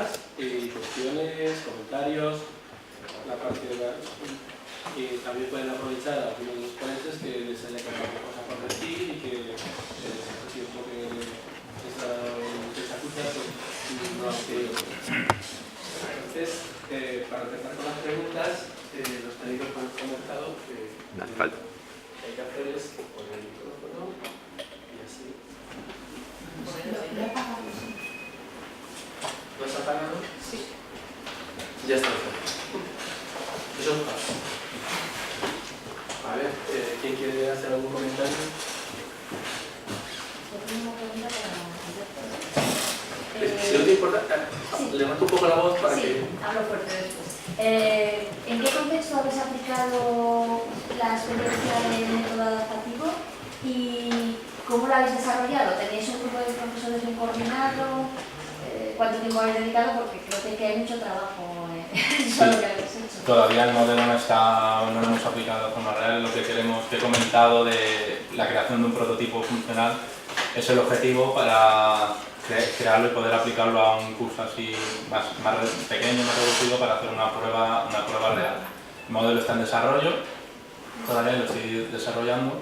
más, cuestiones, comentarios, la parte de la... Y también pueden aprovechar a algunos de los ponentes que les haya quedado cosas por decir y que el tiempo que les acusa pues, no han querido. Entonces, para empezar con las preguntas, los técnicos han comentado que lo que hay que hacer es poner el micrófono y así. ¿Lo has apagado? Sí. Ya está. Eso es fácil. Vale, ¿quién quiere hacer algún comentario? Si no te importa, levanta un poco la voz para que... hablo fuerte después. ¿En qué contexto habéis aplicado la experiencia del método adaptativo y cómo lo habéis desarrollado? ¿Tenéis un grupo de profesores bien coordinado? ¿Cuánto tiempo habéis dedicado? Porque creo que hay mucho trabajo en todo lo que habéis hecho. Todavía el modelo no lo hemos aplicado de forma real. Lo que he comentado de la creación de un prototipo funcional es el objetivo para crearlo y poder aplicarlo a un curso así más pequeño, más reducido, para hacer una prueba real. El modelo está en desarrollo, todavía lo estoy desarrollando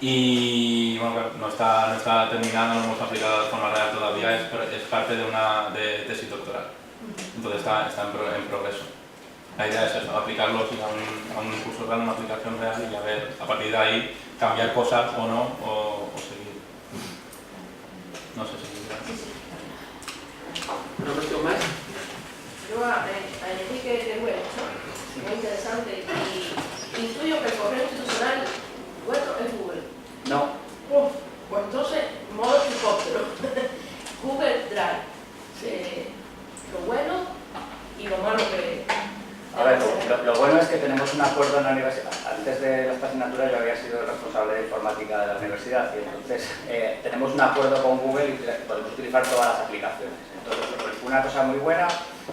y bueno, no está terminado, no lo hemos aplicado de forma real todavía, es parte de tesis doctoral, entonces está en progreso. La idea es eso, aplicarlo a un curso real, una aplicación real y a ver, a partir de ahí, cambiar cosas o no, o seguir. No sé si... ¿Una cuestión más? Yo a elegir que he hecho, muy interesante, y intuyo que el correo institucional vuestro es Google. No. Pues entonces, modo helicóptero. Google Drive. Lo bueno y lo malo que... A ver, lo bueno es que tenemos un acuerdo en la universidad. Antes de esta asignatura yo había sido el responsable de informática de la universidad y entonces tenemos un acuerdo con Google y podemos utilizar todas las aplicaciones. Entonces, una cosa muy buena,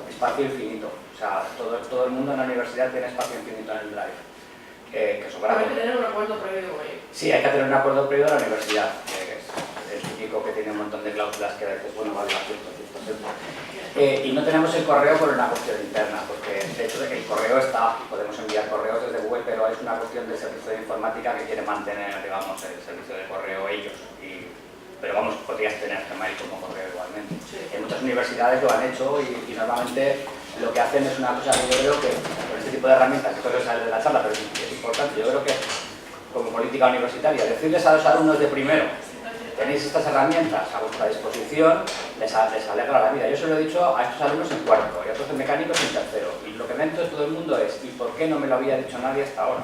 espacio infinito. O sea, todo el mundo en la universidad tiene espacio infinito en el Drive. Que eso Pero hay que tener un acuerdo previo con ellos. Sí, hay que tener un acuerdo previo de la universidad, que es el típico que tiene un montón de cláusulas que a veces, bueno, vale, y no tenemos el correo por una cuestión interna, porque de hecho el correo está, podemos enviar correos desde Google, pero es una cuestión de servicio de informática que quiere mantener, digamos, el servicio de correo ellos. Pero vamos, podrías tener Gmail como correo igualmente. Sí. En muchas universidades lo han hecho y normalmente lo que hacen es una cosa que yo creo que con este tipo de herramientas, esto no sale de la charla, pero es importante, yo creo que como política universitaria, decirles a los alumnos de primero, tenéis estas herramientas a vuestra disposición, les alegra la vida. Yo se lo he dicho a estos alumnos en cuarto y a otros mecánicos en tercero. Y lo que me ha dicho todo el mundo es, ¿y por qué no me lo había dicho nadie hasta ahora?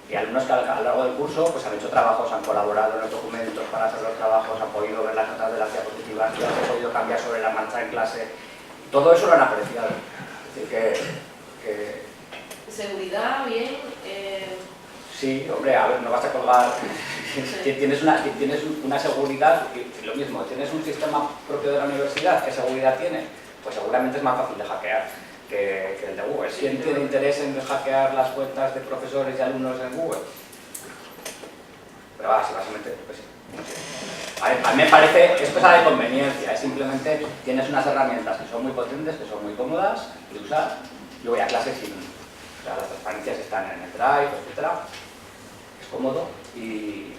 Y alumnos que a lo largo del curso pues, han hecho trabajos, han colaborado en los documentos para hacer los trabajos, han podido ver las notas de las diapositivas, han podido cambiar sobre la marcha en clase. Todo eso lo han apreciado. Es decir, que... Seguridad, bien... Sí, hombre, a ver, no vas a colgar... Tienes una seguridad, y lo mismo, tienes un sistema propio de la universidad, ¿qué seguridad tiene? Pues seguramente es más fácil de hackear que el de Google. ¿Quién tiene interés en hackear las cuentas de profesores y alumnos en Google? Pero si vas a meter, pues sí. A mí me parece, es cosa de conveniencia, es simplemente tienes unas herramientas que son muy potentes, que son muy cómodas de usar. Yo voy a clases sin... O sea, las transparencias están en el Drive, etc. Es cómodo y...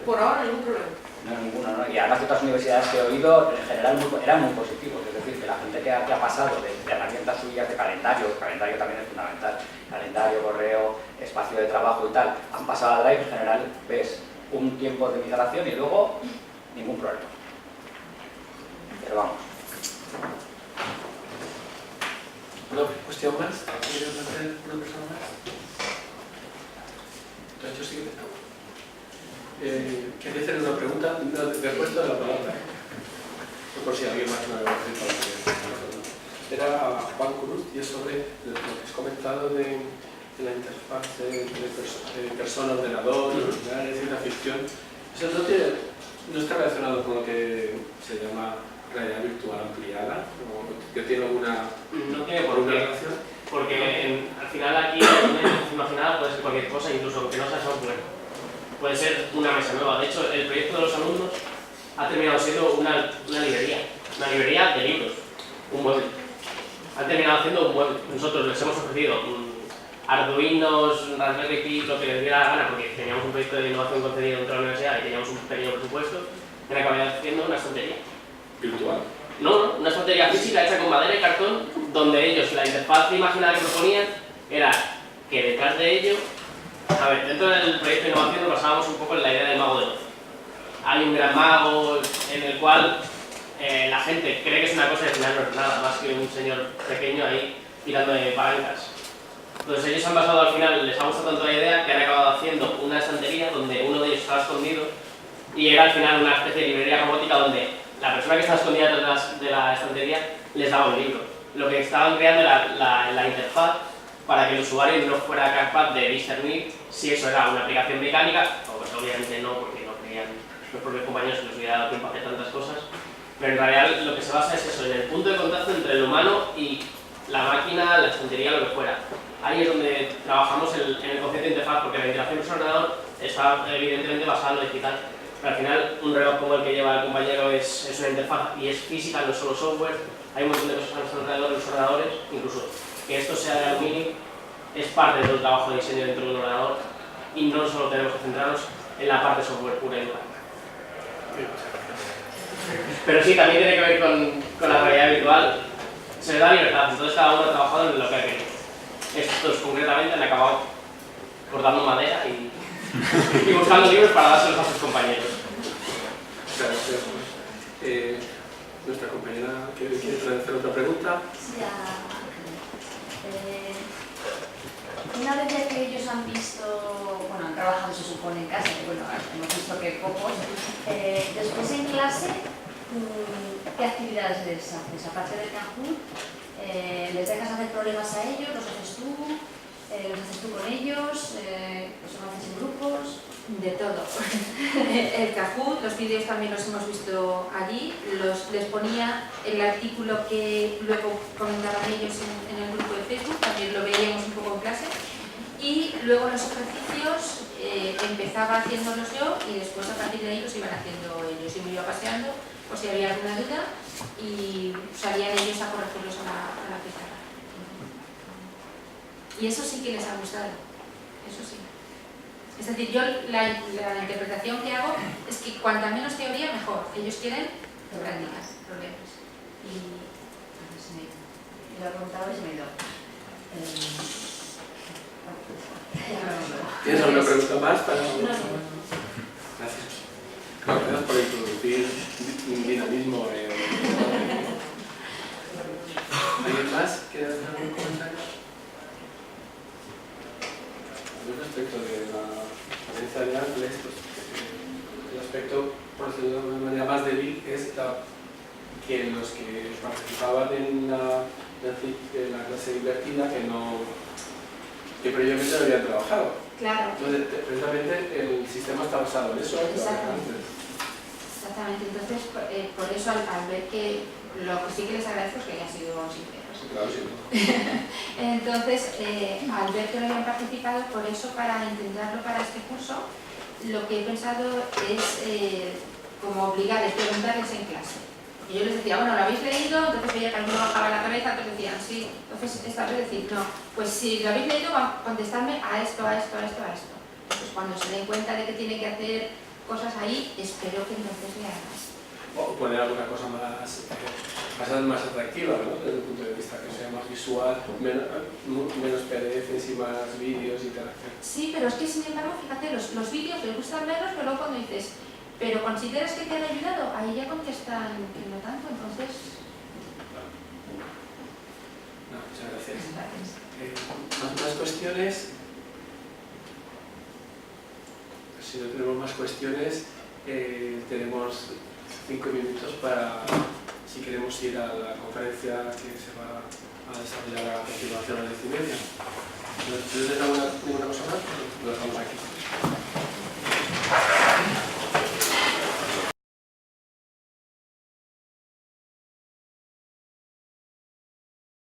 Por ahora ningún problema. No, ninguno, ¿no? Y además de otras universidades que he oído, en general eran muy positivos. Es decir, que la gente que ha pasado de herramientas suyas de calendario también es fundamental, calendario, correo, espacio de trabajo y tal, han pasado a Drive, en general ves un tiempo de migración y luego ningún problema. Pero vamos. ¿Una cuestión más? ¿Quieres hacer una persona más? De hecho, sí que te quería hacer una pregunta después de la palabra, por si alguien más no lo ha hecho. Era a Juan Cruz y es sobre lo que has comentado de la interfaz de persona-ordenador, ciencia ficción. Eso no está relacionado con lo que se llama realidad virtual ampliada, o que tiene alguna... No tiene por qué, relación. porque al final aquí una imaginada puede ser cualquier cosa, incluso que no sea software. Puede ser una mesa nueva. De hecho, el proyecto de los alumnos ha terminado siendo una librería de libros, un mueble. terminado haciendo un web. Nosotros les hemos ofrecido Arduinos, Raspberry Pi, lo que les diera la gana, porque teníamos un proyecto de innovación concedido dentro de la universidad y teníamos un pequeño presupuesto, y han acabado haciendo una estantería. Virtual. No, una estantería física hecha con madera y cartón, donde ellos, la interfaz imaginada que proponían era que detrás de ello, a ver, dentro del proyecto de innovación nos basábamos un poco en la idea del mago de Oz. Hay un gran mago en el cual la gente cree que es una cosa y al final no es nada más que un señor pequeño ahí tirando de palancas. Entonces ellos han basado al final, les ha gustado tanto la idea que han acabado haciendo una estantería donde uno de ellos estaba escondido y era al final una especie de librería robótica donde la persona que estaba escondida detrás de la estantería les daba un libro. Lo que estaban creando era la interfaz para que el usuario no fuera capaz de discernir si eso era una aplicación mecánica, o pues obviamente no, porque no creían los propios compañeros que les hubiera dado tiempo a hacer tantas cosas, pero en realidad lo que se basa es eso, en el punto de contacto entre el humano y la máquina, la estantería, lo que fuera. Ahí es donde trabajamos en el concepto de interfaz, porque la interacción con el ordenador está evidentemente basada en lo digital. Pero al final, un reloj como el que lleva el compañero es una interfaz y es física, no es solo software. Hay un montón de cosas a nuestro alrededor de los ordenadores, incluso que esto sea de aluminio, es parte del trabajo de diseño dentro de un ordenador y no solo tenemos que centrarnos en la parte software pura y dura. Pero sí, también tiene que ver con la realidad virtual. Se le da libertad, entonces cada uno ha trabajado en lo que ha querido. Estos concretamente han acabado cortando madera y buscando libros para dárselos a sus compañeros. Gracias. Nuestra compañera quiere hacer otra pregunta. Sí, una vez ya que ellos han visto, bueno, han trabajado se supone en casa, que bueno, hemos visto que pocos, después en clase, ¿qué actividades les haces? Aparte del Kahoot, ¿les dejas hacer problemas a ellos? ¿Los haces tú? ¿Los haces tú con ellos? ¿Los haces en grupos? De todo. El Kahoot, los vídeos también los hemos visto allí, les ponía el artículo que luego comentaban ellos en el grupo de Facebook, también lo veíamos un poco en clase, y luego los ejercicios empezaba haciéndolos yo y después a partir de ahí los iban haciendo ellos. Yo me iba paseando por si había alguna duda y salían ellos a corregirlos a la pizarra. Y eso sí que les ha gustado, eso sí. Es decir, yo la interpretación que hago es que cuanta menos teoría mejor. Ellos quieren prácticas, problemas. Y lo he preguntado y se me ha ido. ¿Tienes alguna pregunta más para...? No. Gracias. Gracias por introducir dinamismo. ¿Alguien más quiere hacer algún comentario? Respecto de la experiencia de Ángeles, pues, el aspecto, por decirlo de una manera más débil, es que los que participaban en la clase divertida que previamente no habían trabajado. Claro. Entonces, precisamente el sistema está basado en eso. Exactamente. Entonces, por eso al ver que lo que sí que les agradezco es que hayan sido sinceros. Claro, sí. Entonces, al ver que no habían participado, por eso para intentarlo para este curso, lo que he pensado es como obligarles, preguntarles en clase. Y yo les decía, bueno, ¿lo habéis leído? Entonces veía que alguno bajaba la cabeza, entonces decían, sí. Entonces esta vez decir, no, pues si lo habéis leído, contestadme a esto, a esto, a esto, a esto. Pues cuando se den cuenta de que tienen que hacer cosas ahí, espero que entonces lean más. O poner alguna cosa más atractiva, ¿no? Desde el punto de vista que sea más visual, menos PDFs y más vídeos y tal. Sí, pero es que sin embargo, fíjate, los vídeos les gustan menos, pero luego cuando dices, ¿pero consideras que te han ayudado? Ahí ya contestan que no tanto, entonces... No, muchas gracias. ¿Más cuestiones? Si no tenemos más cuestiones, tenemos 5 minutos para, si queremos ir a la conferencia que se va a desarrollar a continuación a las 10:30. ¿No tienes ninguna cosa más? Lo dejamos aquí.